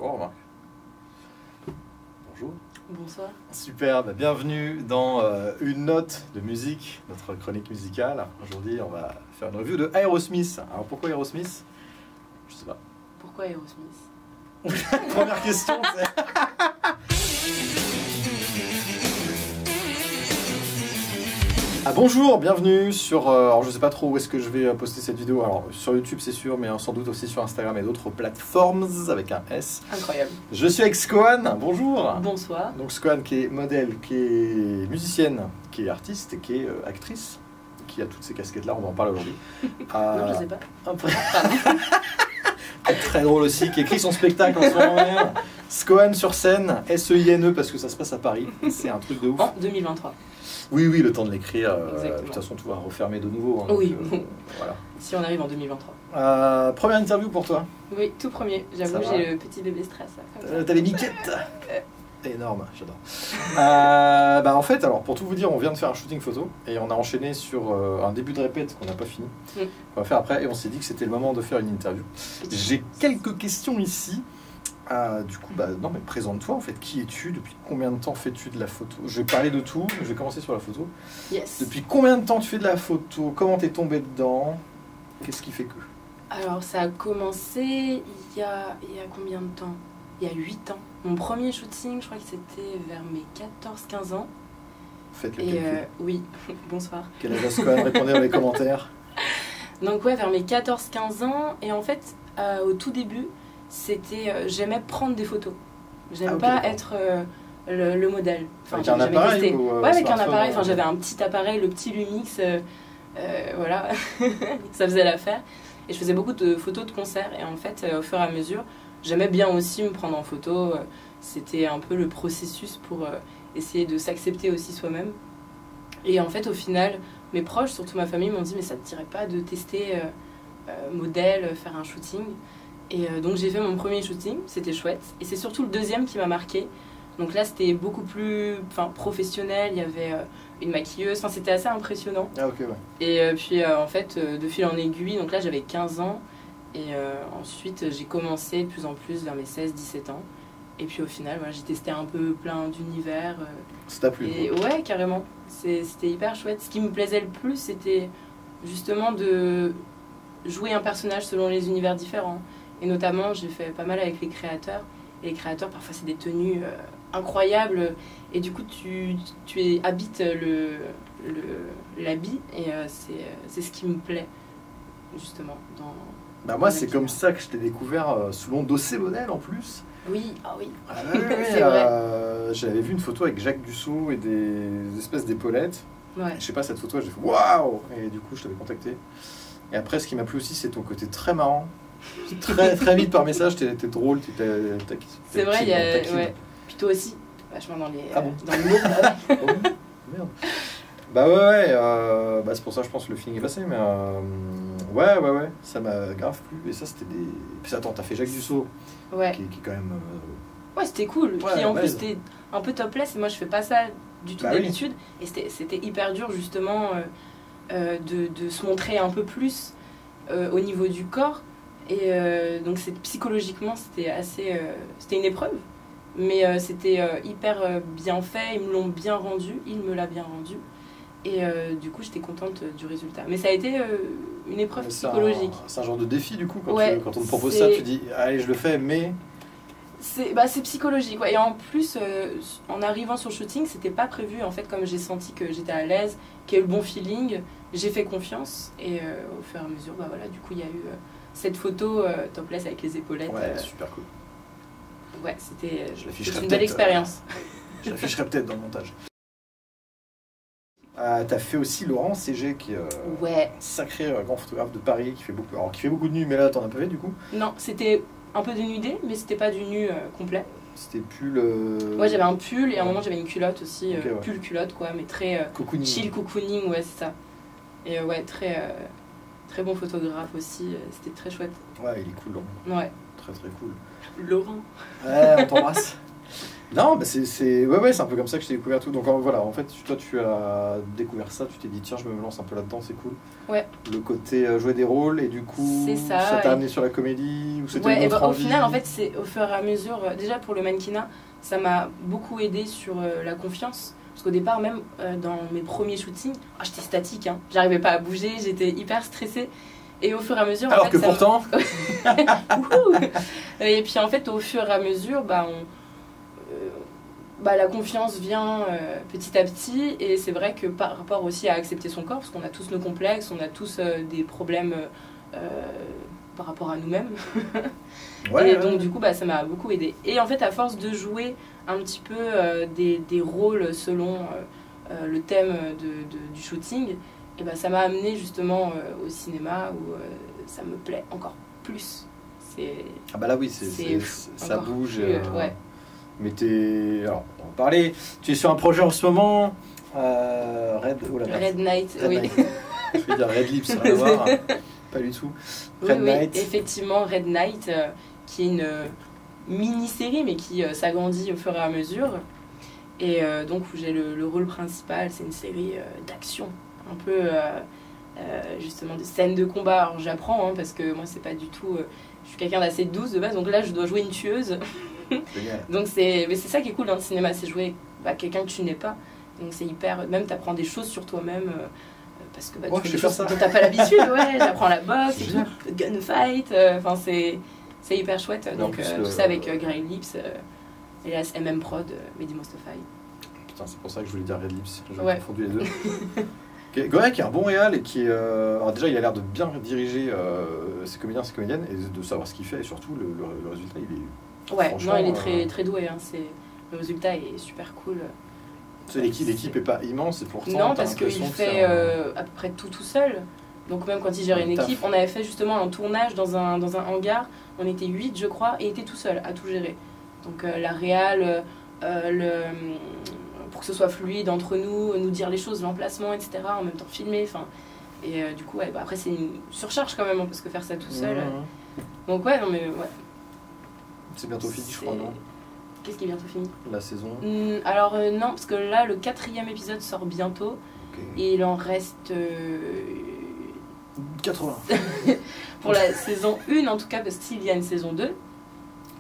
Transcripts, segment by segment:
Bonjour Marc. Bonjour. Bonsoir. Super, bienvenue dans Une note de musique, notre chronique musicale. Aujourd'hui, on va faire une review de Aerosmith. Alors pourquoi Aerosmith? Je sais pas. Pourquoi Aerosmith? Première question, c'est... Ah, bonjour, bienvenue sur... alors je sais pas trop où est-ce que je vais poster cette vidéo. Alors sur YouTube c'est sûr, mais sans doute aussi sur Instagram et d'autres plateformes avec un S. Incroyable. Je suis avec Skoan, bonjour. Bonsoir. Donc Skoan qui est modèle, qui est musicienne, qui est artiste et qui est actrice, qui a toutes ces casquettes là, on va en parler aujourd'hui. Non, je sais pas. Très drôle aussi, qui écrit son spectacle en ce moment même. Skoan sur scène, S-E-I-N-E parce que ça se passe à Paris, c'est un truc de ouf. En 2023. Oui, le temps de l'écrire, de Exactement. toute façon tout va refermer de nouveau. Hein, Oui. donc, voilà. Si on arrive en 2023. Première interview pour toi. Oui, tout premier. J'avoue, Ça va. j'ai le petit bébé stress. Là, comme ça. T'as les miquettes. Énorme, j'adore. En fait, alors pour tout vous dire, on vient de faire un shooting photo et on a enchaîné sur un début de répète qu'on n'a pas fini. On va faire après et on s'est dit que c'était le moment de faire une interview. J'ai quelques questions ici. Du coup, non mais présente-toi en fait. Qui es-tu? Depuis combien de temps fais-tu de la photo? Je vais parler de tout, mais je vais commencer sur la photo. Yes. Depuis combien de temps tu fais de la photo? Comment t'es tombé dedans? Qu'est-ce qui fait que? Alors, ça a commencé il y a combien de temps? Il y a 8 ans. Mon premier shooting, je crois que c'était vers mes 14-15 ans. Faites le Et calcul. oui, bonsoir. Quel âge a Skoan? Répondez dans les commentaires. Donc ouais, vers mes 14-15 ans. Et en fait, au tout début, c'était j'aimais prendre des photos. J'aime pas d'accord. être le modèle. Enfin, Avec un j'ai jamais appareil testé. ou, ouais, avec un smartphone, appareil. Enfin, j'avais un petit appareil, le petit Lumix. Voilà, ça faisait l'affaire. Et je faisais beaucoup de photos de concerts. Et en fait, au fur et à mesure, j'aimais bien aussi me prendre en photo. C'était un peu le processus pour essayer de s'accepter aussi soi-même. Et en fait, au final, mes proches, surtout ma famille, m'ont dit « Mais ça te dirait pas de tester modèle, faire un shooting ?» Et donc j'ai fait mon premier shooting, c'était chouette. Et c'est surtout le deuxième qui m'a marqué. Donc là, c'était beaucoup plus professionnel, il y avait une maquilleuse, c'était assez impressionnant. Ah ok, ouais. Et puis en fait, de fil en aiguille, donc là j'avais 15 ans. Et ensuite, j'ai commencé de plus en plus vers mes 16-17 ans. Et puis au final, voilà, j'ai testé un peu plein d'univers. Ça t'a plu? Et ouais, carrément. C'était hyper chouette. Ce qui me plaisait le plus, c'était justement de jouer un personnage selon les univers différents. Et notamment, j'ai fait pas mal avec les créateurs. Et les créateurs, parfois, c'est des tenues incroyables. Et du coup, tu habites l'habit. Et c'est ce qui me plaît, justement. Moi, c'est comme ça que je t'ai découvert sous le nom d'Ossé Modèle en plus. Oui, ah oui. C'est vrai. J'avais vu une photo avec Jacques Dussault et des espèces d'épaulettes. Ouais. Je sais pas, cette photo, j'ai fait waouh! Et du coup, je t'avais contacté. Et après, ce qui m'a plu aussi, c'est ton côté très marrant. Très vite par message, t'es drôle, c'est vrai, il y a. Ouais. Puis toi aussi, vachement dans les. Ah bon? Dans l'humour. Oh, merde. Ouais, c'est pour ça je pense que le feeling est passé, mais ouais, ça m'a grave plu. Et ça, c'était des. Puis attends, t'as fait Jacques Dussault, Ouais. qui est quand même. Ouais, c'était cool. Ouais, Puis en ouais. plus, c'était un peu topless. Et moi, je fais pas ça du tout Bah oui. d'habitude. Et c'était hyper dur, justement, de se montrer un peu plus au niveau du corps. Et donc, psychologiquement, c'était assez. C'était une épreuve. Mais c'était hyper bien fait. Ils me l'ont bien rendu. Il me l'a bien rendu. Et du coup, j'étais contente du résultat. Mais ça a été une épreuve psychologique. C'est un genre de défi, du coup, quand, Ouais, quand on te propose ça, tu dis allez, je le fais, mais. C'est psychologique, ouais. Et en plus, en arrivant sur le shooting, c'était pas prévu. En fait, comme j'ai senti que j'étais à l'aise, qu'il y a eu le bon feeling, j'ai fait confiance. Et au fur et à mesure, voilà, du coup, il y a eu cette photo topless avec les épaulettes. Ouais, super cool. Ouais, c'était Je une belle expérience. Je l'afficherai peut-être dans le montage. T'as fait aussi Laurent CG, qui est Ouais. un sacré grand photographe de Paris, qui fait beaucoup de nus, mais là, t'en as pas fait, du coup? Non, c'était un peu dénudé, mais c'était pas du nu complet. C'était pull. Ouais, j'avais un pull et à un moment j'avais une culotte aussi, Ok, ouais. pull culotte quoi, mais très Cocooning. chill cocooning, ouais, c'est ça. Et ouais, très bon photographe aussi, c'était très chouette. Ouais, il est cool, Laurent. Ouais. Très cool. Laurent. Ouais, on t'embrasse. Non, bah c'est un peu comme ça que j'ai découvert tout. Donc voilà, en fait, toi tu as découvert ça, tu t'es dit tiens, je me lance un peu là-dedans, c'est cool. Ouais. Le côté jouer des rôles, et du coup, ça t'a amené sur la comédie ou c'était une autre envie? Au final, en fait, c'est au fur et à mesure, déjà pour le mannequinat, ça m'a beaucoup aidé sur la confiance. Parce qu'au départ, même dans mes premiers shootings, j'étais statique, hein. J'arrivais pas à bouger, j'étais hyper stressée. Et au fur et à mesure... Alors en fait, que pourtant... Et puis en fait, au fur et à mesure, la confiance vient petit à petit. Et c'est vrai que par rapport aussi à accepter son corps, parce qu'on a tous nos complexes, on a tous des problèmes par rapport à nous-mêmes. Et donc du coup, ça m'a beaucoup aidé. Et en fait, à force de jouer un petit peu des rôles selon le thème du shooting, et ça m'a amené justement au cinéma où ça me plaît encore plus. Ah bah là oui, ça bouge. Ouais. Mais alors, on va en parler. Tu es sur un projet en ce moment, Red Night, oui. Night. Je vais dire Red Lips, rien à voir. Pas du tout. Red Night. Oui, effectivement, Red Night, qui est une mini-série, mais qui s'agrandit au fur et à mesure. Et donc, où j'ai le rôle principal, c'est une série d'action. Un peu, justement, de scènes de combat. Alors, j'apprends, hein, parce que moi, c'est pas du tout... je suis quelqu'un d'assez douce de base, donc là, je dois jouer une tueuse. Donc, mais c'est ça qui est cool dans le cinéma, c'est jouer quelqu'un que tu n'es pas. Donc, c'est hyper... Même, t'apprends des choses sur toi-même... parce que tu fais des choses dont t'as pas l'habitude, j'apprends la boxe et tout, le gunfight, c'est hyper chouette. Donc tout ça avec Grey Lips, hélas MM Prod, Mehdi Mostafai. Putain, c'est pour ça que je voulais dire Red Lips, j'ai confondu les deux. Grey qui est un bon réal et qui est... alors déjà, il a l'air de bien diriger ses comédiens, ses comédiennes, et de savoir ce qu'il fait, et surtout le résultat, il est... Ouais, non, il est très, très doué, hein, le résultat est super cool. L'équipe est pas immense et pourtant... Non, parce qu'il fait à peu près tout seul. Donc même quand il gérait une équipe, on avait fait justement un tournage dans un hangar. On était 8, je crois, et il était tout seul à tout gérer. Donc la réal, pour que ce soit fluide entre nous dire les choses, l'emplacement, etc. En même temps filmer. Et du coup, après c'est une surcharge quand même, parce que faire ça tout seul. Donc non mais ouais. C'est bientôt fini, je crois, non? Qu'est-ce qui est bientôt fini? La saison? Alors non, parce que là, le 4e épisode sort bientôt. Okay. Et il en reste... 80. Pour la saison 1, en tout cas, parce qu'il y a une saison 2.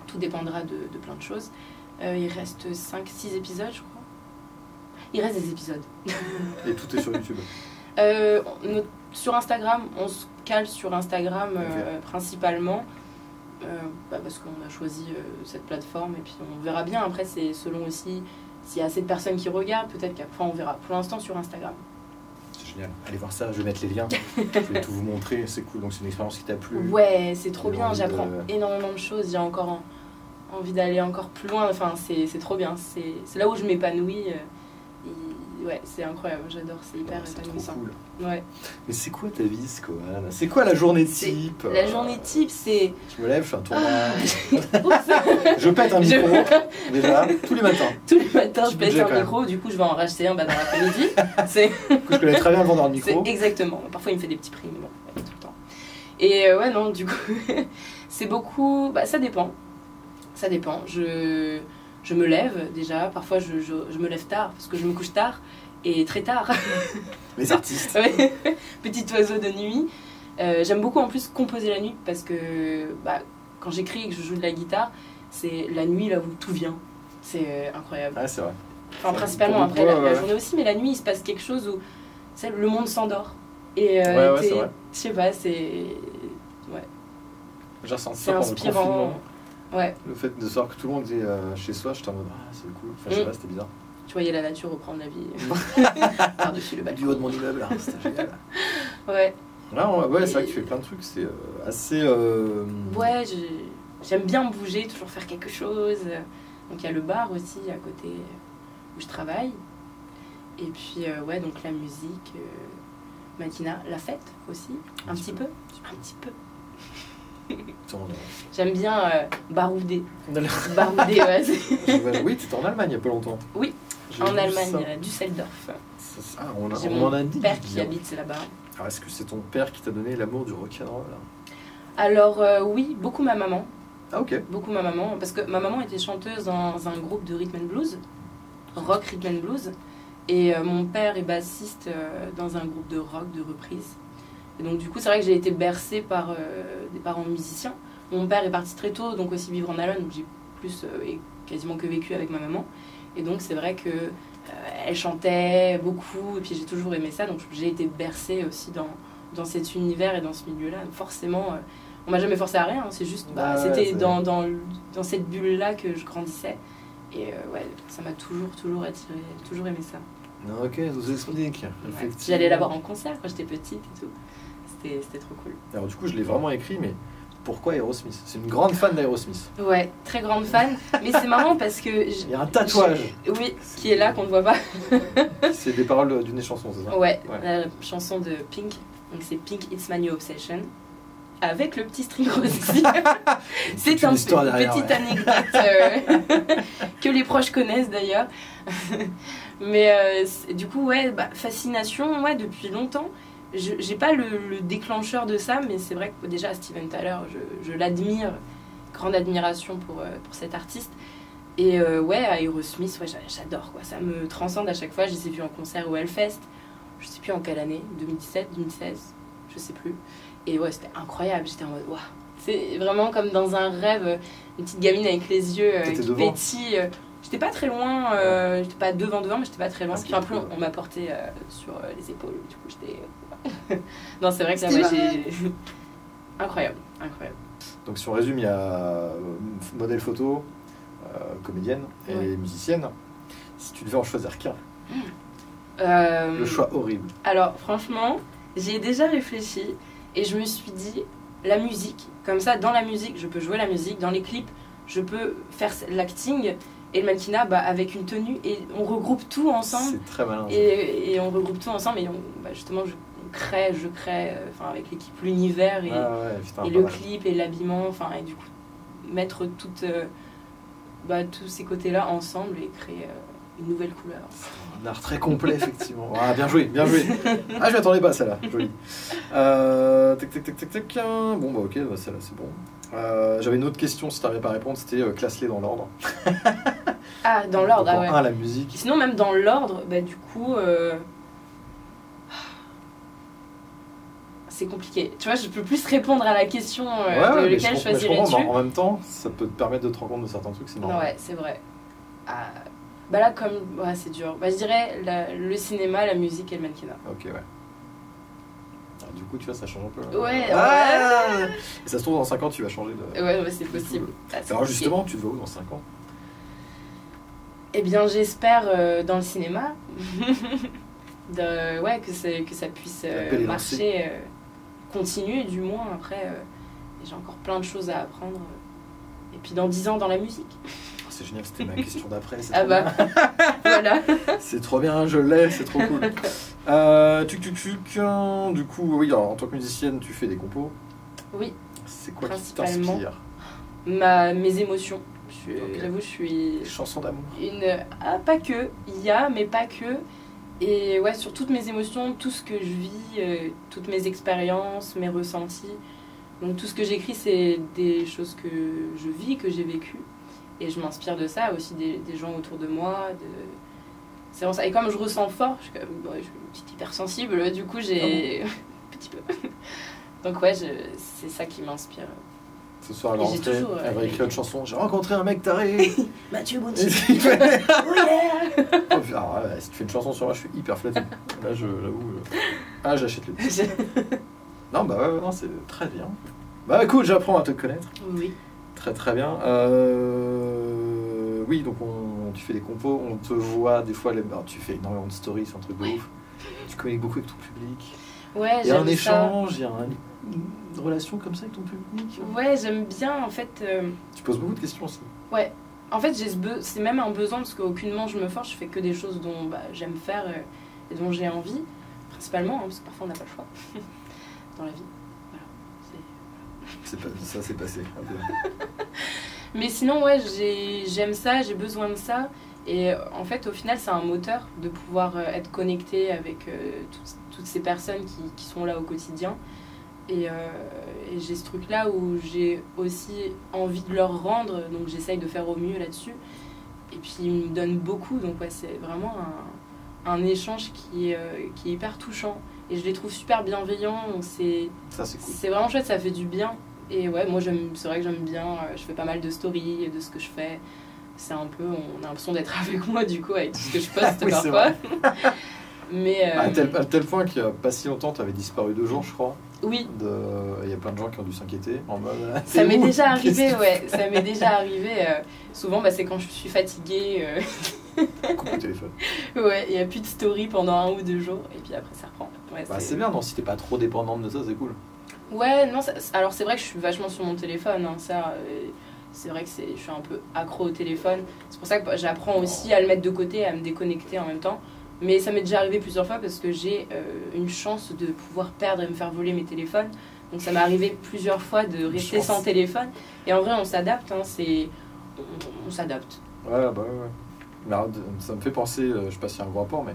Tout dépendra de plein de choses. Il reste 5-6 épisodes, je crois. Il reste des épisodes. Et tout est sur YouTube? Sur Instagram, on se cale sur Instagram principalement. Parce qu'on a choisi cette plateforme et puis on verra bien. Après, c'est selon aussi s'il y a assez de personnes qui regardent, peut-être qu'après on verra. Pour l'instant, sur Instagram. C'est génial. Allez voir ça, je vais mettre les liens. Je vais tout vous montrer, c'est cool. Donc c'est une expérience qui t'a plu? Ouais, c'est trop bien. J'apprends énormément de choses. J'ai encore envie d'aller encore plus loin. Enfin, c'est trop bien. C'est là où je m'épanouis. Ouais, c'est incroyable, j'adore, c'est hyper épanouissant. Trop cool. Ouais. Mais c'est quoi ta vie, Skoan? C'est quoi la journée type? La journée type, c'est... Je me lève, je fais un tournage. Je pète un micro, déjà, tous les matins. Tous les matins, je pète un micro, du coup, je vais en racheter un dans l'après-midi. Que je connais très bien le vendeur de micro. Exactement. Parfois, il me fait des petits prix, mais bon, pas tout le temps. Et non, du coup, c'est beaucoup... ça dépend. Ça dépend. Je me lève déjà, parfois je me lève tard parce que je me couche tard et très tard. Les artistes. Petit oiseau de nuit. J'aime beaucoup en plus composer la nuit parce que quand j'écris et que je joue de la guitare, c'est la nuit là où tout vient. C'est incroyable. Ah, c'est vrai. Enfin, principalement après la journée aussi, mais la nuit il se passe quelque chose où le monde s'endort. Et c'est vrai. Je sais pas, c'est... Ouais. J'ai ressenti ça pendant le confinement. Ouais. Le fait de savoir que tout le monde est chez soi, j'étais en mode c'est cool. Enfin, je sais pas, c'était bizarre. Tu voyais la nature reprendre la vie par-dessus le balcon. Du haut de mon immeuble, c'était génial. Ouais. Ouais, c'est vrai que tu fais plein de trucs, c'est assez... Ouais, j'aime bien bouger, toujours faire quelque chose. Donc il y a le bar aussi à côté où je travaille. Et puis, donc la musique, Matina, la fête aussi, un petit peu. J'aime bien barouder. Barouder, ouais. Oui, tu étais en Allemagne il y a pas longtemps. Oui, en Allemagne, à Düsseldorf. J'ai mon père qui habite là-bas. Alors, est-ce que c'est ton père qui t'a donné l'amour du rock'n'roll? Alors, oui, beaucoup ma maman. Ah ok. Beaucoup ma maman, parce que ma maman était chanteuse dans un groupe de rhythm and blues, rock rhythm and blues, et mon père est bassiste dans un groupe de rock, de reprise. Et donc du coup, c'est vrai que j'ai été bercée par des parents musiciens. Mon père est parti très tôt, donc aussi vivre en Allemagne, donc j'ai plus et quasiment que vécu avec ma maman. Et donc c'est vrai que elle chantait beaucoup, et puis j'ai toujours aimé ça, donc j'ai été bercée aussi dans cet univers et dans ce milieu-là. Donc forcément, on m'a jamais forcé à rien, hein, c'est juste, c'était dans cette bulle-là que je grandissais. Et ouais, ça m'a toujours attiré, toujours aimé ça. Ok, ça vous explique. Ouais. J'allais la voir en concert quand j'étais petite et tout. C'était trop cool. Alors du coup, je l'ai vraiment écrit, mais pourquoi Aerosmith? C'est une grande fan d'Aerosmith. Ouais, très grande fan. Mais c'est marrant parce que... Il y a un tatouage. Oui, qui est là, qu'on ne voit pas. C'est des paroles d'une chanson, c'est ça? Ouais, la chanson de Pink. Donc c'est Pink, It's My New Obsession. Avec le petit string aussi. C'est une petite anecdote que les proches connaissent d'ailleurs. Mais du coup, ouais, fascination, ouais, depuis longtemps. J'ai pas le déclencheur de ça, mais c'est vrai que déjà Steven Tyler, je l'admire, grande admiration pour cet artiste. Et ouais, Aerosmith, ouais, j'adore, quoi. Ça me transcende à chaque fois. Je les ai vus en concert au Hellfest, je sais plus en quelle année, 2017, 2016, je sais plus. Et ouais, c'était incroyable, j'étais en mode waouh. C'est vraiment comme dans un rêve, une petite gamine avec les yeux qui pétillent. J'étais pas très loin, j'étais pas devant, mais j'étais pas très loin. Puis un peu, on m'a porté sur les épaules, du coup j'étais... Non, c'est vrai que ça, ouais, j'ai... Incroyable. Donc si on résume, il y a modèle photo, comédienne et musicienne. Si tu devais en choisir qu'un, le choix horrible. Alors franchement, j'ai déjà réfléchi et je me suis dit, la musique, comme ça, dans la musique, je peux jouer la musique, dans les clips, je peux faire l'acting et le mannequinat avec une tenue et on regroupe tout ensemble. C'est très malin. Et on regroupe tout ensemble et justement, je crée avec l'équipe l'univers et le clip et l'habillement, et du coup mettre tous ces côtés-là ensemble et créer une nouvelle couleur. Un art très complet, effectivement. Ah, bien joué. Ah, je m'attendais pas à celle-là, joli. Tac. Bon, ok, celle-là c'est bon. J'avais une autre question, si tu n'arrivais pas à répondre, c'était classe-les dans l'ordre. Ah, dans l'ordre, ah ouais. La musique. Sinon, même dans l'ordre, du coup... c'est compliqué. Tu vois, je peux plus répondre à la question de laquelle choisirais-tu. En même temps, ça peut te permettre de te rendre compte de certains trucs, c'est normal. Ouais, c'est vrai. Là, comme... Ouais, c'est dur. Je dirais le cinéma, la musique et le mannequinat. Ok, ouais. Alors, du coup, tu vois, ça change un peu. Ouais. Et ça se trouve, dans 5 ans, tu vas changer de... Ouais, c'est possible. Alors justement, tu te vois où dans 5 ans? Eh bien, j'espère dans le cinéma. Que ça puisse marcher... continuer du moins après j'ai encore plein de choses à apprendre et puis dans 10 ans dans la musique. C'est génial, c'était ma question d'après. Voilà. C'est trop bien, je l'ai, c'est trop cool. Du coup, oui, alors, en tant que musicienne, tu fais des compos. Oui. C'est quoi qui t'inspire? Mes émotions. J'avoue, je suis... Des chansons d'amour. Pas que, mais pas que. Et ouais, sur toutes mes émotions, tout ce que je vis, toutes mes expériences, mes ressentis. Donc tout ce que j'écris, c'est des choses que je vis, que j'ai vécues. Et je m'inspire de ça, aussi des gens autour de moi. C'est vraiment ça. Et comme je ressens fort, je suis une petite hypersensible, du coup j'ai... un petit peu. Donc ouais, c'est ça qui m'inspire. Ce soir, elle va écrire une chanson. J'ai rencontré un mec taré. Mathieu Bonti. Oh yeah. Alors, si tu fais une chanson sur moi, je suis hyper flatté. Là, j'avoue. J'achète le petit. Non, non, c'est très bien. Écoute, j'apprends à te connaître. Oui. Très très bien. Oui, donc tu fais des compos, on te voit des fois. Tu fais énormément de stories, c'est un truc de ouf. Tu communiques beaucoup avec ton public. Ouais, il y a un échange, il y a une relation comme ça avec ton public. Ouais, j'aime bien en fait. Tu poses beaucoup de questions aussi. Ouais, en fait c'est même un besoin parce qu'aucunement je me force, je fais que des choses dont j'aime faire et dont j'ai envie, principalement, parce que parfois on n'a pas le choix dans la vie. Voilà. Ça s'est passé. Mais sinon, ouais, j'aime ça, j'ai besoin de ça. Et en fait, au final, c'est un moteur de pouvoir être connecté avec toutes ces personnes qui sont là au quotidien. Et j'ai ce truc-là où j'ai aussi envie de leur rendre, donc j'essaye de faire au mieux là-dessus. Et puis ils me donnent beaucoup, donc ouais, c'est vraiment un échange qui est hyper touchant. Et je les trouve super bienveillants, donc ça, c'est cool. C'est vraiment chouette, ça fait du bien. Et ouais, moi c'est vrai que j'aime bien, je fais pas mal de stories de ce que je fais. C'est un peu, on a l'impression d'être avec moi du coup, avec tout ce que je poste oui, parfois. Mais à tel point qu'il n'y a pas si longtemps, tu avais disparu 2 jours, je crois. Oui. Il y a plein de gens qui ont dû s'inquiéter en mode. Ça m'est déjà arrivé, ouais. Ça m'est déjà arrivé. Souvent, c'est quand je suis fatiguée. Coupe le téléphone. Ouais, il n'y a plus de story pendant 1 ou 2 jours, et puis après ça reprend. Ouais, c'est bien, non, si t'es pas trop dépendante de ça, c'est cool. Ouais, non, alors c'est vrai que je suis vachement sur mon téléphone, hein, ça. C'est vrai que je suis un peu accro au téléphone. C'est pour ça que j'apprends aussi à le mettre de côté, à me déconnecter en même temps. Mais ça m'est déjà arrivé plusieurs fois parce que j'ai une chance de pouvoir perdre et me faire voler mes téléphones. Donc ça m'est arrivé plusieurs fois de rester sans téléphone. Et en vrai, on s'adapte, hein, on s'adapte. Ouais, bah ouais. Mais ça me fait penser, je sais pas s'il y a un gros rapport, mais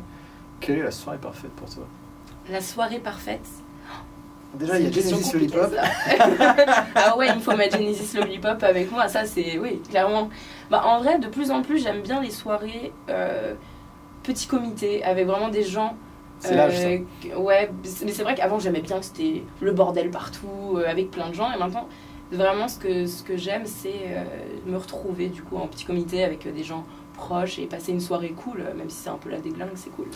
quelle est la soirée parfaite pour toi? La soirée parfaite? Déjà, il y a Genesis Lollipop. Ah ouais, il me faut mettre Genesis Lollipop avec moi. Ça, c'est... Oui, clairement. En vrai, de plus en plus, j'aime bien les soirées petits comités, avec vraiment des gens... C'est l'âge, ça. Ouais, mais c'est vrai qu'avant, j'aimais bien que c'était le bordel partout, avec plein de gens. Et maintenant, vraiment, ce que j'aime, c'est me retrouver, du coup, en petit comité avec des gens proches et passer une soirée cool, même si c'est un peu la déglingue, c'est cool.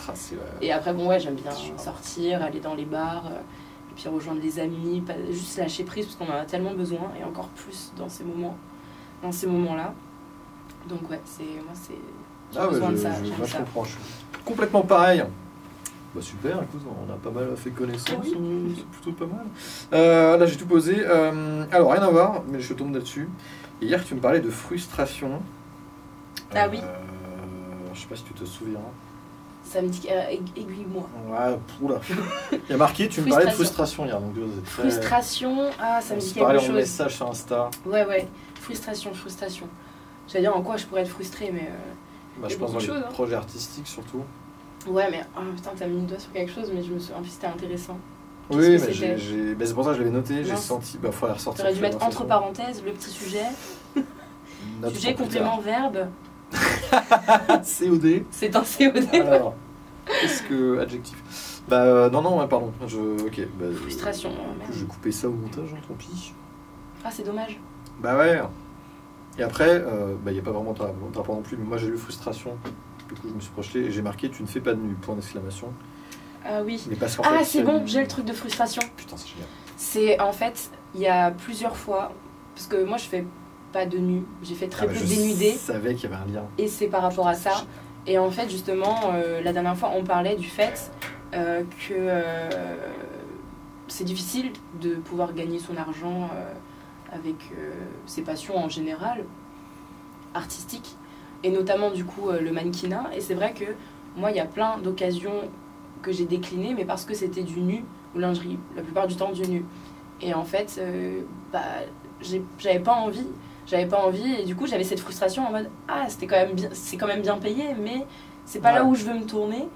Et après, bon, ouais, j'aime bien sortir, aller dans les bars... puis rejoindre les amis, pas juste lâcher prise parce qu'on en a tellement besoin et encore plus dans ces moments-là. Donc ouais, j'ai besoin de ça. Je comprends, je suis complètement pareil. Bah super, écoute, on a pas mal fait connaissance, oui. C'est plutôt pas mal. Là j'ai tout posé. Alors rien à voir, mais je tombe là-dessus. Et hier tu me parlais de frustration. Ah oui. Je sais pas si tu te souviens. Ça me dit aiguille-moi. Ouais, oula. Il y a marqué, tu me parlais de frustration hier. Donc, très... Frustration, ça me dit quelque chose. On en message sur Insta. Ouais. Frustration. J'allais dire en quoi je pourrais être frustrée, mais... je pense dans les projets artistiques surtout. Ouais, mais putain, t'as mis le doigt sur quelque chose, mais je me souviens, en plus c'était intéressant. Oui, mais c'est pour ça que je l'avais noté, j'ai senti, faut la ressortir. J'aurais dû mettre entre parenthèses le petit sujet. Sujet, complément, verbe. COD. C'est un COD. Alors, qu'est-ce que adjectif? Non, pardon. Ok. Frustration. Je vais couper ça au montage, tant pis. Ah, c'est dommage. Bah ouais. Et après, il n'y a pas vraiment de rapport non plus, mais moi j'ai lu frustration. Du coup, je me suis projeté et j'ai marqué tu ne fais pas de nuit, point d'exclamation. Ah oui. Mais parce c'est bon, j'ai le truc de frustration. Putain, c'est génial. C'est en fait, il y a plusieurs fois, parce que moi je fais pas de nuit, j'ai fait très peu de dénudés. Je savais qu'il y avait un lien. Et c'est par rapport à ça. Et en fait, justement, la dernière fois, on parlait du fait que c'est difficile de pouvoir gagner son argent avec ses passions en général, artistiques, et notamment du coup le mannequinat. Et c'est vrai que moi, il y a plein d'occasions que j'ai déclinées, mais parce que c'était du nu ou lingerie, la plupart du temps du nu. Et en fait, j'avais pas envie. Et du coup j'avais cette frustration en mode c'est quand même bien payé, mais c'est pas là où je veux me tourner,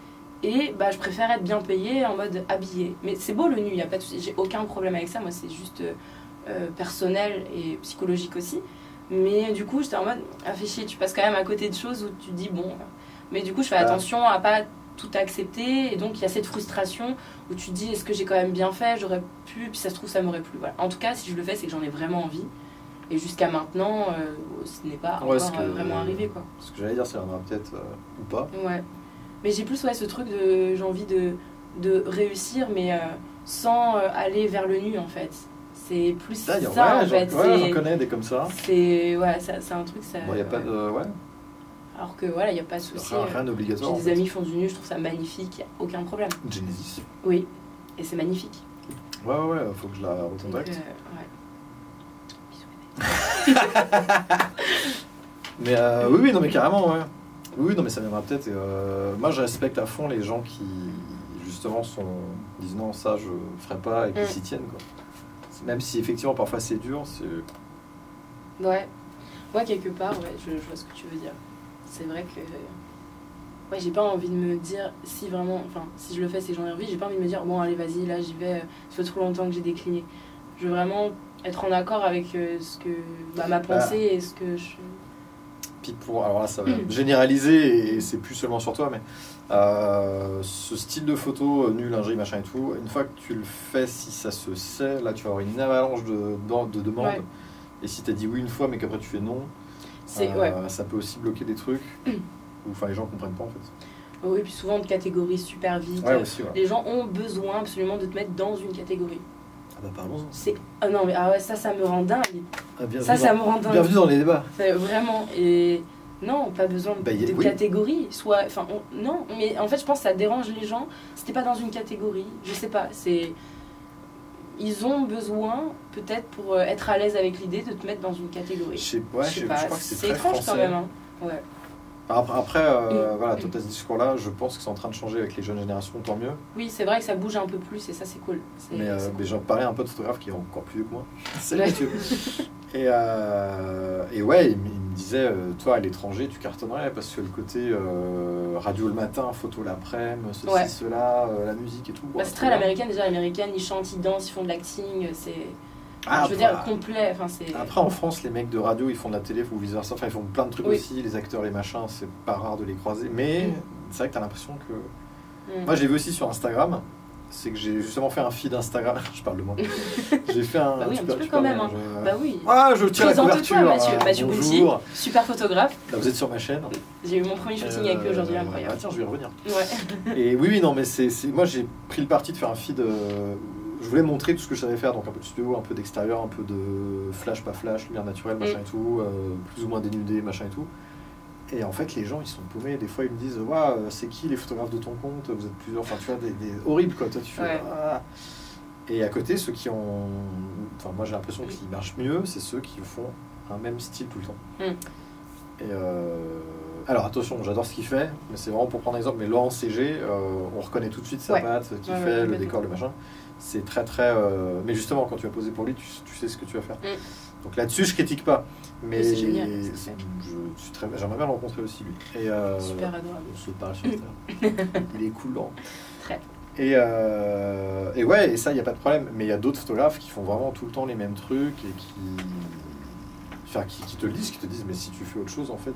et je préfère être bien payé en mode habillé. Mais c'est beau le nu, y a pas de souci, j'ai aucun problème avec ça, moi c'est juste personnel et psychologique aussi. Mais du coup j'étais en mode fais chier, tu passes quand même à côté de choses où tu dis bon, mais du coup je fais attention à pas tout accepter, et donc il y a cette frustration où tu te dis est-ce que j'ai quand même bien fait, j'aurais pu, puis ça se trouve ça m'aurait plu. Voilà. En tout cas si je le fais c'est que j'en ai vraiment envie. Et jusqu'à maintenant, ce n'est pas encore vraiment arrivé, quoi. Ce que j'allais dire, ça viendra peut-être ou pas. Ouais. Mais j'ai plus ce truc de... J'ai envie de réussir, mais sans aller vers le nu, en fait. C'est plus ça, en fait. Ouais, j'en connais des comme ça. C'est un truc... Bon, il n'y a pas de... Ouais. Alors que, voilà, il n'y a pas de souci. Rien d'obligatoire. J'ai des amis qui font du nu, je trouve ça magnifique, il n'y a aucun problème. Genesis. Oui, et c'est magnifique. Ouais, faut que je la recontacte. Ouais. Mais oui, non mais carrément, ouais. Oui, non mais ça viendra peut-être. Moi je respecte à fond les gens qui justement disent non, ça je ferai pas, et qui s'y tiennent, quoi. Même si effectivement parfois c'est dur, c'est... Ouais, quelque part, ouais, je vois ce que tu veux dire. C'est vrai que ouais, j'ai pas envie de me dire si vraiment, enfin, si je le fais, c'est que j'en ai envie. J'ai pas envie de me dire, bon, allez, vas-y, là, j'y vais. Ça fait trop longtemps que j'ai décliné. Je veux vraiment être en accord avec ce que ma pensée et ce que je. Puis alors là, ça va généraliser et c'est plus seulement sur toi, mais ce style de photo nul, lingerie, machin et tout, une fois que tu le fais, si ça se sait, là, tu vas avoir une avalanche de demandes. Ouais. Et si tu as dit oui une fois, mais qu'après tu fais non, ça peut aussi bloquer des trucs. Ou enfin, les gens comprennent pas en fait. Oui, puis souvent on te catégorise super vite. Ouais, aussi, ouais. Les gens ont besoin absolument de te mettre dans une catégorie. Ah bah parlons-en. Ah non mais ça me rend dingue. Ça me rend dingue. Bienvenue dans les débats. Vraiment. Et non, pas besoin de catégorie. Non, mais en fait je pense que ça dérange les gens. C'était pas dans une catégorie, je sais pas. Ils ont besoin, peut-être pour être à l'aise avec l'idée, de te mettre dans une catégorie. Je crois que c'est très étrange français. Quand même. Hein. Ouais. Après voilà, tout à ce discours-là, je pense que c'est en train de changer avec les jeunes générations, tant mieux. Oui, c'est vrai que ça bouge un peu plus et ça, c'est cool. Mais j'en parlais un peu de photographes qui ont encore plus vieux que moi. Salut Mathieu. Et ouais, il me disait, toi à l'étranger, tu cartonnerais parce que le côté radio le matin, photo l'après-midi, ceci, cela, la musique et tout. C'est très l'américaine, déjà l'américaine, ils chantent, ils dansent, ils font de l'acting, c'est... je veux dire, complet. Après, en France, les mecs de radio, ils font de la télé ou vice-versa. Enfin, ils font plein de trucs aussi. Les acteurs, les machins, c'est pas rare de les croiser. Mais c'est vrai que t'as l'impression que... Moi, j'ai vu aussi sur Instagram, c'est que j'ai justement fait un feed Instagram. Je parle de moi. J'ai fait un... un petit peu quand même. Bah oui. Ah, je tiens la couverture. Mathieu Bounty, super photographe. Là, vous êtes sur ma chaîne. J'ai eu mon premier shooting avec eux aujourd'hui, incroyable. Tiens, je vais y revenir. Ouais. Et oui, non, mais moi, j'ai pris le parti de faire un feed... Je voulais montrer tout ce que je savais faire, donc un peu de studio, un peu d'extérieur, un peu de flash, pas flash, lumière naturelle, machin et tout, plus ou moins dénudé, machin et tout. Et en fait, les gens, ils sont paumés. Des fois, ils me disent, waouh, c'est qui les photographes de ton compte? Vous êtes plusieurs, enfin, tu vois, des horribles, quoi. Toi, tu fais, ah. Et à côté, ceux qui ont... Enfin, moi, j'ai l'impression qu'ils marchent mieux, c'est ceux qui font un même style tout le temps. Et alors attention, j'adore ce qu'il fait, mais c'est vraiment pour prendre un exemple. Mais Laurent CG, on reconnaît tout de suite sa patte, ce qu'il fait, le décor, le machin. C'est très très... Mais justement, quand tu vas poser pour lui, tu sais ce que tu vas faire. Donc là-dessus, je critique pas. Mais c'est génial. J'aimerais bien le rencontrer aussi, lui. Et, super adorable. On se parle sur Instagram. Il est cool, Laurent. Très. Et ouais, et ça, il n'y a pas de problème. Mais il y a d'autres photographes qui font vraiment tout le temps les mêmes trucs et qui te le disent, qui te disent, mais si tu fais autre chose, en fait,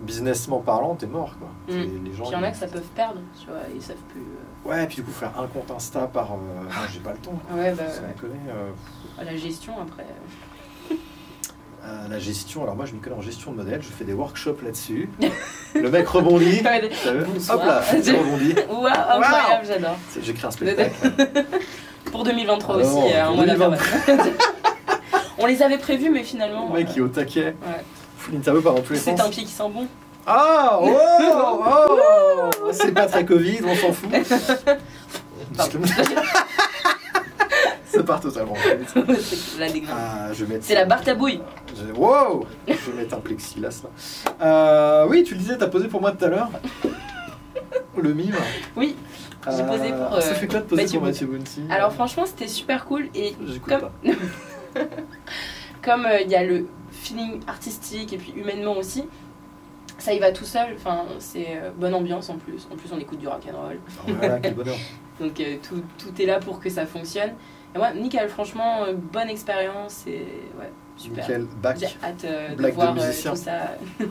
businessment parlant, t'es mort, quoi. Les gens, puis il y en a que ça peuvent perdre, tu vois, ils savent plus... Ouais, et puis du coup, faire un compte Insta par... non, j'ai pas le temps. Ouais, bah... Ça me connaît. La gestion, après... la gestion, alors moi je m'y connais en gestion de modèle, je fais des workshops là-dessus. Le mec rebondit. Hop là, c'est rebondi. Waouh, incroyable, j'adore. J'écris un spectacle. Pour 2023 aussi, un mois d'après. On les avait prévus, mais finalement... Le mec qui est au taquet. Faut l'interview par dans tous les sens. C'est un pied qui sent bon. Ah, oh, c'est pas très Covid, on s'en fout. Ça part totalement. C'est la barre tabouille. Wow, je vais mettre un plexiglas là. Oui, tu le disais, t'as posé pour moi tout à l'heure. Le mime. Oui, j'ai posé pour. Ça fait quoi de poser pour Mathieu Bounty? Alors franchement, c'était super cool et j'écoute pas. Comme il y a le feeling artistique et puis humainement aussi. Ça y va tout seul, enfin, c'est bonne ambiance en plus. En plus, on écoute du rock'n'roll. Voilà, quel bonheur. Donc tout est là pour que ça fonctionne. Et moi, nickel, franchement, bonne expérience et ouais, super. Nickel, bac. J'ai hâte de voir tout ça. Et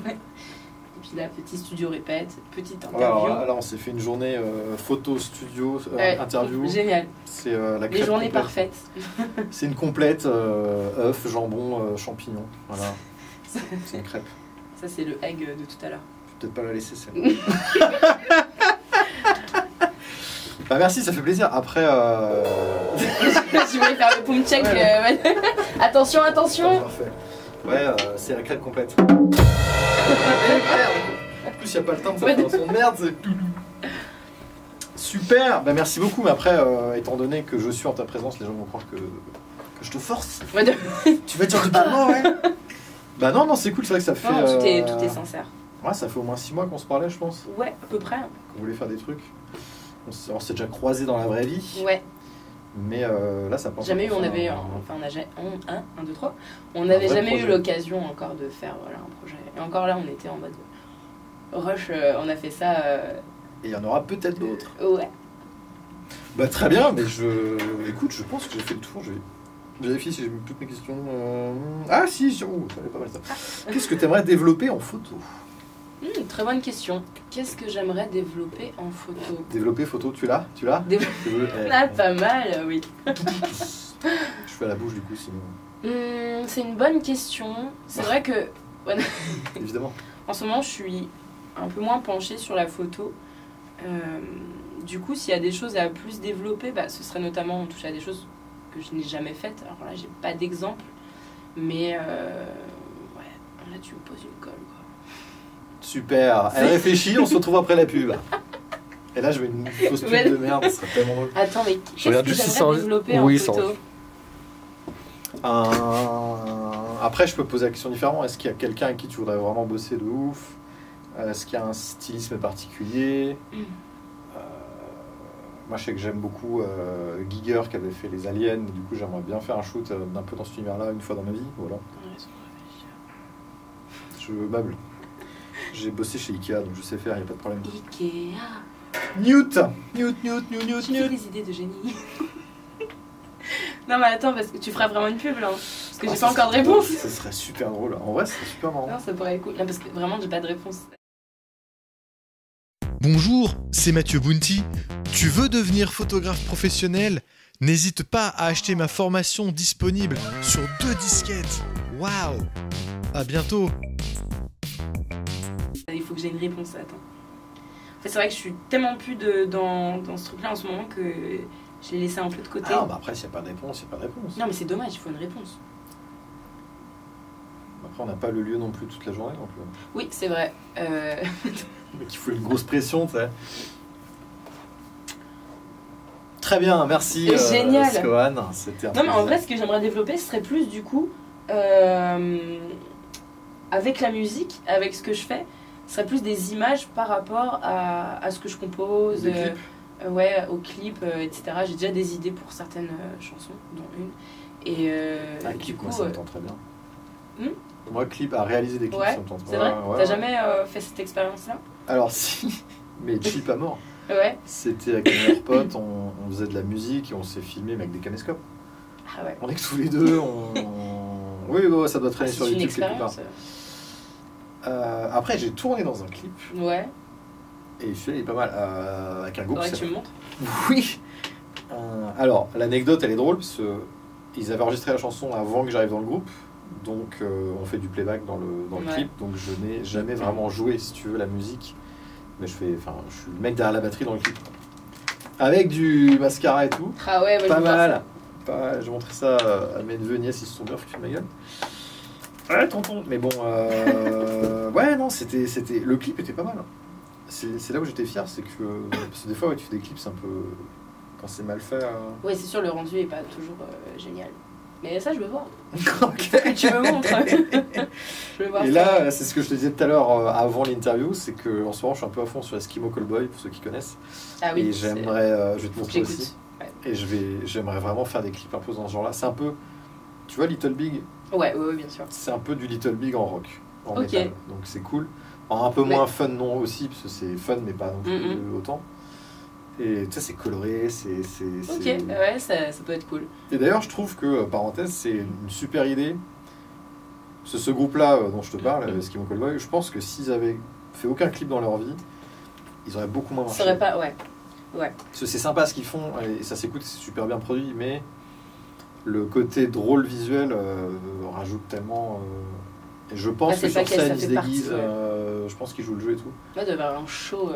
puis là, petit studio répète, petite interview. Alors, là, on s'est fait une journée photo, studio, interview. Génial. C'est la crêpe. Les journées parfaites. C'est une complète, œuf, jambon, champignons. Voilà. C'est une crêpe. Ça, c'est le egg de tout à l'heure. Je vais peut-être pas la laisser, c'est bon. Bah merci, ça fait plaisir. Après... Je voulais faire le poum check. Attention, attention. Parfait. Ouais, c'est la crêpe complète. En plus, il n'y a pas le temps de faire un son de merde. Super. Bah merci beaucoup. Mais après, étant donné que je suis en ta présence, les gens vont croire que je te force. Tu vas dire totalement, ouais. Bah non, c'est cool, c'est vrai que ça fait... Non, tout est sincère. Ouais, ça fait au moins 6 mois qu'on se parlait, je pense. Ouais, à peu près. Qu'on voulait faire des trucs. On s'est déjà croisés dans la vraie vie. Ouais. Mais là, ça pense. Jamais eu, on avait... Enfin, on a jamais... 1, 2, 3. On n'avait jamais eu l'occasion encore de faire un projet. Et encore là, on était en mode... Rush, on a fait ça. Et il y en aura peut-être d'autres. Ouais. Bah très bien, mais écoute, je pense que j'ai fait le tour. Je vais vérifier si j'ai mis toutes mes questions. Ah si, ça allait pas mal ça. Qu'est-ce que tu aimerais développer en photo? Très bonne question. Qu'est-ce que j'aimerais développer en photo? Développer photo, tu l'as? Pas mal, oui. Je fais à la bouche du coup sinon. C'est une bonne question. C'est vrai que... Évidemment. En ce moment, je suis un peu moins penchée sur la photo. Du coup, s'il y a des choses à plus développer, ce serait notamment toucher à des choses que je n'ai jamais faites. Alors là, j'ai pas d'exemple. Mais là, tu me poses une colle, quoi. Super. Elle réfléchit, on se retrouve après la pub. Et là, je vais une fausse pub de merde, ça serait tellement drôle. Attends, mais qu'est-ce que j'aimerais développer en photo? Après, je peux poser la question différemment. Est-ce qu'il y a quelqu'un avec qui tu voudrais vraiment bosser de ouf? Est-ce qu'il y a un stylisme particulier? Moi, je sais que j'aime beaucoup Giger qui avait fait les aliens. Du coup, j'aimerais bien faire un shoot d'un peu dans cet univers-là une fois dans ma vie. Voilà. Je meuble. J'ai bossé chez Ikea, donc je sais faire, il n'y a pas de problème. Ikea. Newt. J'ai des idées de génie. Non mais attends, parce que tu feras vraiment une pub là. Parce que j'ai pas encore de réponse. Ça serait super drôle. En vrai, c'est super marrant. Non, ça pourrait être cool. Non, parce que vraiment, j'ai pas de réponse. Bonjour, c'est Mathieu Bounty. Tu veux devenir photographe professionnel? N'hésite pas à acheter ma formation disponible sur 2 disquettes. Waouh! À bientôt! Il faut que j'ai une réponse, attends. En fait, c'est vrai que je suis tellement plus dans ce truc-là en ce moment que je l'ai laissé un peu de côté. Ah, après, s'il n'y a pas de réponse, il n'y a pas de réponse. Non, mais c'est dommage, il faut une réponse. Après, on n'a pas le lieu non plus toute la journée non plus. Oui, c'est vrai. Mais qu'il faut une grosse pression, tu sais. Très bien, merci. Génial. Skoan. C'était non, mais en vrai, ce que j'aimerais développer, ce serait plus du coup, avec la musique, avec ce que je fais, ce serait plus des images par rapport à ce que je compose. Des clips. Aux clips, etc. J'ai déjà des idées pour certaines chansons, dont une. Et clip, du coup, moi, ça me tente très bien. Moi, clip, à réaliser des clips, ça me tente. C'est vrai. T'as jamais fait cette expérience-là? Alors si, mais cheap à mort. Ouais. C'était avec mes meilleurs potes, on faisait de la musique et on s'est filmé avec des caméscopes. Ah ouais. On est que tous les deux, Oui, ça doit traîner sur YouTube quelque part. Après, j'ai tourné dans un clip. Ouais. Et celui-là, il est pas mal. Avec un groupe. Ouais, tu me montres? Oui. Alors, l'anecdote, elle est drôle parce qu'ils avaient enregistré la chanson avant que j'arrive dans le groupe. Donc, on fait du playback dans le clip. Donc, je n'ai jamais vraiment joué, si tu veux, la musique. Mais je suis le mec derrière la batterie dans le clip. Avec du mascara et tout. Ah ouais, moi, pas mal. J'ai montré ça à mes neveux et nièces, ils se sont bien foutus de ma gueule. Ouais, tonton. Mais bon, ouais, non, c'était. Le clip était pas mal. C'est là où j'étais fier, c'est que. Parce que des fois, tu fais des clips, c'est un peu. Quand c'est mal fait. Ouais, c'est sûr, le rendu est pas toujours génial. Mais ça, je veux voir. Ok. Tu me montres. Je veux voir. Et là, c'est ce que je te disais tout à l'heure avant l'interview, c'est qu'en ce moment, je suis un peu à fond sur Eskimo Callboy, pour ceux qui connaissent. Ah oui. Et j'aimerais. Je vais te montrer j'écoute. aussi. Ouais. Et j'aimerais vraiment faire des clips un peu dans ce genre-là. C'est un peu. Tu vois, Little Big? Ouais, bien sûr. C'est un peu du Little Big en rock, en Ok. métal. Donc c'est cool. Un peu moins fun, non, aussi, parce que c'est fun, mais pas non plus autant. Et tu sais, c'est coloré, Ok, ouais, ça peut être cool. Et d'ailleurs, je trouve que, parenthèse, c'est une super idée. Ce groupe-là dont je te parle, Eskimo Callboy, je pense que s'ils avaient fait aucun clip dans leur vie, ils auraient beaucoup moins marché. Ça aurait pas, ouais. Parce que c'est sympa ce qu'ils font, et ça s'écoute, c'est super bien produit, mais le côté drôle visuel rajoute tellement... Et je pense que sur scène, ils se déguisent, je pense qu'ils jouent le jeu et tout. Là, de avoir un show...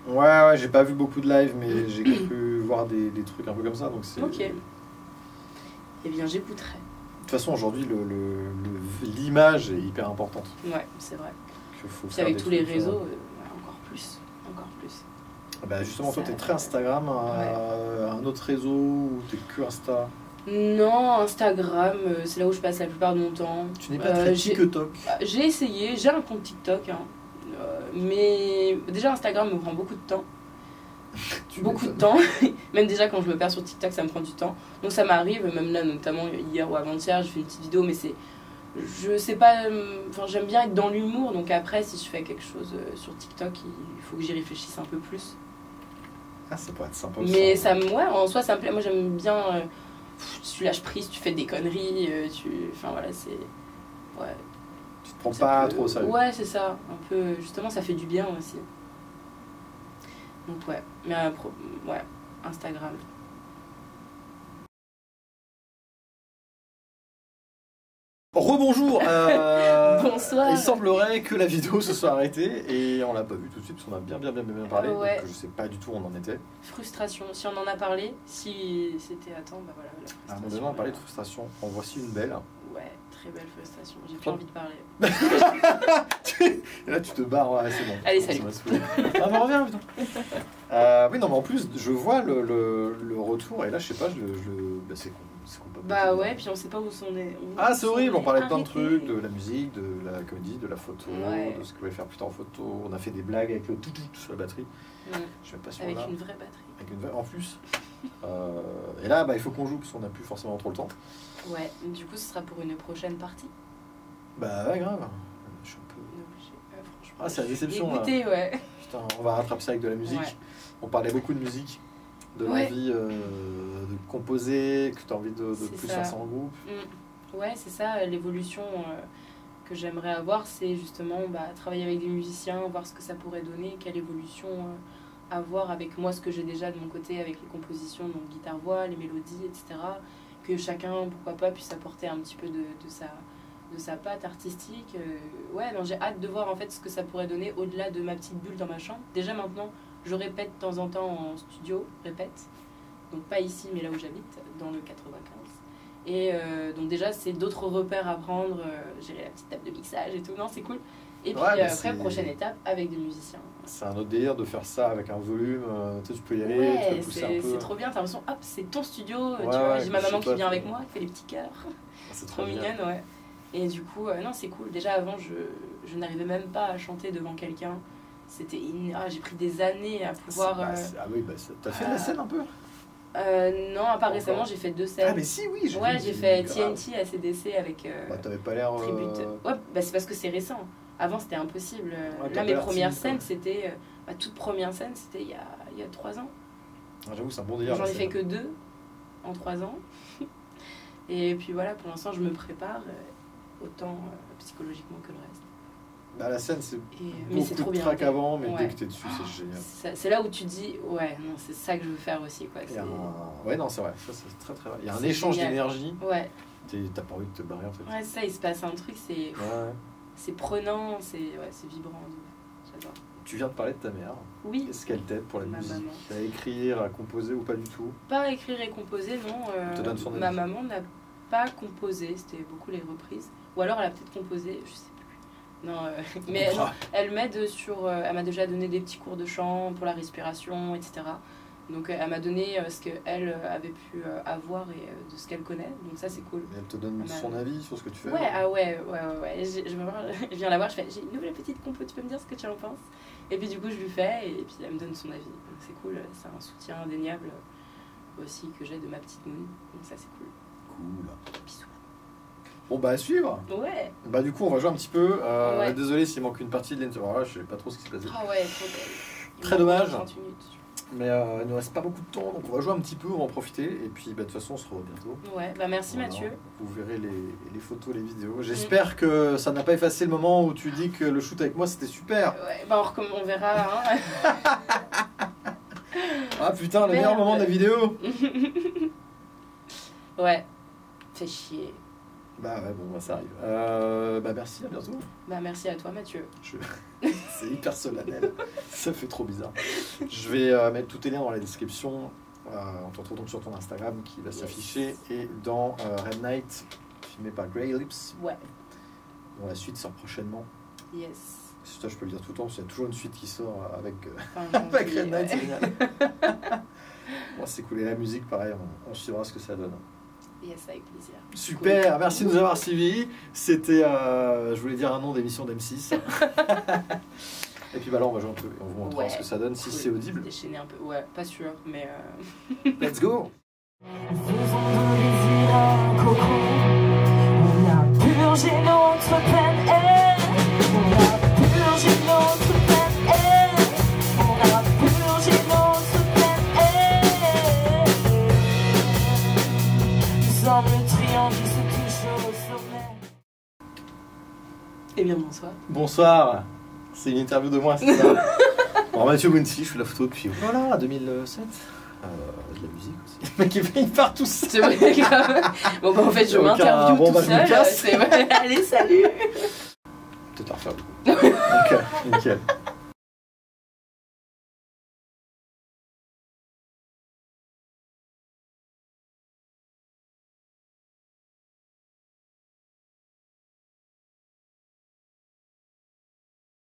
Ouais, j'ai pas vu beaucoup de live, mais j'ai cru voir des trucs un peu comme ça, donc c'est... Ok. Eh bien, j'écouterai. De toute façon, aujourd'hui, l'image est hyper importante. Ouais, c'est vrai. Faut avec tous les réseaux, encore plus. Bah justement, toi, t'es très Instagram, un autre réseau ou t'es que Insta? Non, Instagram, c'est là où je passe la plupart de mon temps. Tu n'es pas très TikTok? J'ai essayé, j'ai un compte TikTok, mais déjà Instagram me prend beaucoup de temps. Beaucoup de temps. Même déjà quand je me perds sur TikTok, ça me prend du temps. Donc ça m'arrive, même là, notamment hier ou avant-hier, j'ai fait une petite vidéo, mais c'est je sais pas, enfin j'aime bien être dans l'humour, donc après si je fais quelque chose sur TikTok, il faut que j'y réfléchisse un peu plus. Ah, ça pourrait être sympa. Mais ça me, ouais, en soi ça me plaît, moi j'aime bien, tu lâches prise, tu fais des conneries, enfin voilà, c'est... Ouais. Tu te prends pas trop au sérieux. Ouais, c'est ça, un peu, justement ça fait du bien aussi. Donc ouais, mais ouais, Instagram. Rebonjour. Bonsoir. Il semblerait que la vidéo se soit arrêtée et on l'a pas vu tout de suite parce qu'on a bien parlé. Ouais. Donc je sais pas du tout où on en était. Frustration. Si on en a parlé, si c'était à temps, bah voilà. La frustration. À un moment, on parlait de frustration. En voici une belle. Ouais, très belle frustration. J'ai plus envie de parler. Et là, tu te barres. Ouais, c'est bon. Allez, salut. Ah, mais reviens, putain. Oui, non, mais en plus, je vois le retour et là, je sais pas, bah, c'est con. Bah ouais, puis on sait pas où sont les... Ah, c'est horrible, on parlait de plein de trucs, de la musique, de la comédie, de la photo, ouais. de ce qu'on pouvait faire plus tard en photo. On a fait des blagues avec le tout sur la batterie. Je sais pas si avec une vraie batterie. Avec une vraie, en plus. Et là, bah, il faut qu'on joue parce qu'on n'a plus forcément trop le temps. Ouais, du coup, ce sera pour une prochaine partie. Bah ouais, grave. Je suis un peu... franchement, ah, c'est la déception dégoûtée, là. Ouais. Putain, on va rattraper ça avec de la musique. Ouais. On parlait beaucoup de musique. De l'envie de composer, que tu as envie de plus faire ça en groupe. Ouais, c'est ça, l'évolution que j'aimerais avoir, c'est justement travailler avec des musiciens, voir ce que ça pourrait donner, quelle évolution avoir avec moi, ce que j'ai déjà de mon côté, avec les compositions, donc guitare-voix, les mélodies, etc. Que chacun, pourquoi pas, puisse apporter un petit peu de sa patte artistique. Ouais, non, j'ai hâte de voir en fait ce que ça pourrait donner au-delà de ma petite bulle dans ma chambre. Déjà maintenant, je répète de temps en temps en studio, donc pas ici mais là où j'habite, dans le 95. Et donc déjà c'est d'autres repères à prendre, gérer la petite table de mixage et tout, non c'est cool. Et puis après prochaine étape avec des musiciens. C'est un autre délire de faire ça avec un volume, tu peux y aller, ouais, tu peux pousser un peu. C'est trop bien, t'as l'impression, hop c'est ton studio, tu ouais, vois, j'ai ma maman qui vient avec moi, qui fait les petits cœurs. C'est trop mignonne, ouais. Et du coup, non c'est cool, déjà avant je n'arrivais même pas à chanter devant quelqu'un. C'était j'ai pris des années à pouvoir... ah oui, t'as fait de la scène un peu non, à part récemment, j'ai fait 2 scènes. Ah mais si, oui. Ouais, j'ai fait TNT à CDC avec t'avais pas l'air... Tribute. Ouais, c'est parce que c'est récent. Avant, c'était impossible. Là, mes premières scènes, c'était... ma toute première scène, c'était il y a 3 ans. Ah, j'avoue, c'est un bon délire. J'en ai fait que 2 en 3 ans. Et puis voilà, pour l'instant, je me prépare autant psychologiquement que le reste. Bah, la scène, c'est beaucoup de track avant, mais dès que t'es dessus, c'est génial. C'est là où tu dis, ouais, non, c'est ça que je veux faire aussi. Quoi. Ouais, non, c'est vrai, ça c'est très très vrai. Il y a un échange d'énergie. Ouais. T'as pas envie de te barrer en fait. Ouais, ça, il se passe un truc, c'est prenant, c'est vibrant. J'adore. Tu viens de parler de ta mère. Oui. Est-ce qu'elle t'aide pour la musique maman. À écrire, à composer ou pas du tout? Pas à écrire et composer, non. te donne son avis. Ma maman n'a pas composé, c'était beaucoup les reprises. Ou alors elle a peut-être composé, je sais plus. Non, mais non, elle m'aide sur... elle m'a déjà donné des petits cours de chant pour la respiration, etc. Donc elle m'a donné ce qu'elle avait pu avoir et de ce qu'elle connaît. Donc ça c'est cool. Et elle te donne son avis sur ce que tu fais? Ouais, ouais. Je viens la voir, je fais j'ai une nouvelle petite compo, tu peux me dire ce que tu en penses? Et puis du coup je lui fais et puis elle me donne son avis. Donc c'est cool, c'est un soutien indéniable aussi que j'ai de ma petite Moon. Donc ça c'est cool. Cool. Bisous. Bon bah à suivre. Ouais. Bah du coup on va jouer un petit peu. Désolé s'il manque une partie de l'interview. Voilà, je sais pas trop ce qui s'est passé. Ah ouais, trop belle. Très dommage. Mais il ne reste pas beaucoup de temps, donc on va jouer un petit peu, on va en profiter. Et puis de toute façon on se revoit bientôt. Ouais, bah merci Mathieu. Vous verrez les photos, les vidéos. J'espère que ça n'a pas effacé le moment où tu dis que le shoot avec moi c'était super. Ouais, bah on verra. Hein. Ah putain, le meilleur moment de la vidéo. Ouais, fait chier. Bah ouais, bon, bah, ça arrive. Bah merci, à bientôt. Bah merci à toi Mathieu. C'est hyper solennel. Ça fait trop bizarre. Je vais mettre tous tes liens dans la description. On te retrouve donc sur ton Instagram qui va s'afficher. Et dans Red Night, filmé par Grey Lips. Ouais. Bon, la suite sort prochainement. Yes. Ça, je peux le dire tout le temps, parce qu'il y a toujours une suite qui sort avec, avec Red Night, c'est génial. Bon, c'est cool. Et la musique, pareil, on suivra ce que ça donne. Yes, avec plaisir. Super, cool. Merci de nous avoir suivis. C'était, je voulais dire un nom d'émission d'M6. Et puis bah là, on va jouer un peu et on vous montrera ce que ça donne, si c'est audible. Déchaîner un peu, ouais, pas sûr, mais... Let's go. Faisons de désir un cocon, on a purgé purgé notre peine, on a purgé notre peine, on a purgé notre peine. Nous sommes le triangle qui se touche au sommet. Eh bien, bonsoir. Bonsoir. C'est une interview de moi, c'est ça. Alors Mathieu Bounty, je fais la photo depuis voilà 2007. De la musique aussi. Le mec il part tout seul. C'est vrai, grave. Bon bah en fait je m'interviewe bon, bah, tout je me seul. casse. C'est vrai. Allez, salut. Peut-être à refaire du coup. Ok, nickel.